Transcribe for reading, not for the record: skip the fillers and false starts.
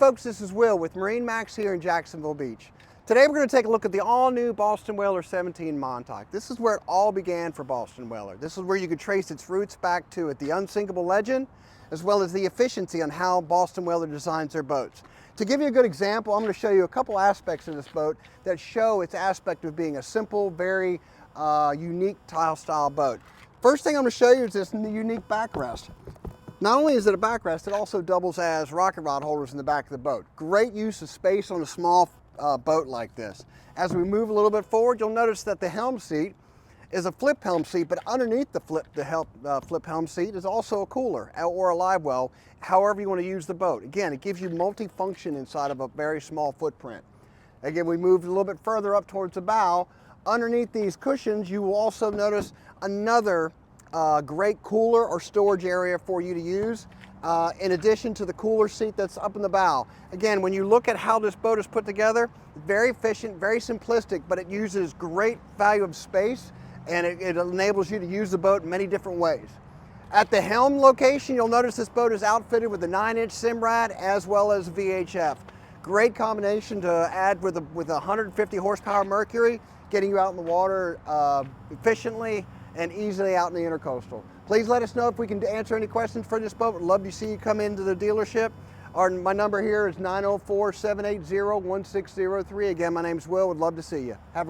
Folks, this is Will with MarineMax here in Jacksonville Beach. Today we're going to take a look at the all-new Boston Whaler 17 Montauk. This is where it all began for Boston Whaler. This is where you could trace its roots back to the unsinkable legend, as well as the efficiency on how Boston Whaler designs their boats. To give you a good example, I'm going to show you a couple aspects of this boat that show its aspect of being a simple, very unique tile-style boat. First thing I'm going to show you is this unique backrest. Not only is it a backrest, it also doubles as rocket rod holders in the back of the boat. Great use of space on a small boat like this. As we move a little bit forward, you'll notice that the helm seat is a flip helm seat, but underneath the flip helm seat is also a cooler or a live well, however you want to use the boat. Again, it gives you multi-function inside of a very small footprint. Again, we moved a little bit further up towards the bow. Underneath these cushions, you will also notice another great cooler or storage area for you to use, in addition to the cooler seat that's up in the bow. Again, when you look at how this boat is put together, very efficient, very simplistic, but it uses great value of space, and it enables you to use the boat in many different ways. At the helm location, you'll notice this boat is outfitted with a 9-inch Simrad as well as VHF. Great combination to add with a 150 horsepower Mercury, getting you out in the water efficiently and easily out in the intercoastal. Please let us know if we can answer any questions for this boat. We'd love to see you come into the dealership. My number here is 904-780-1603. Again, my name's Will. Would love to see you. Have a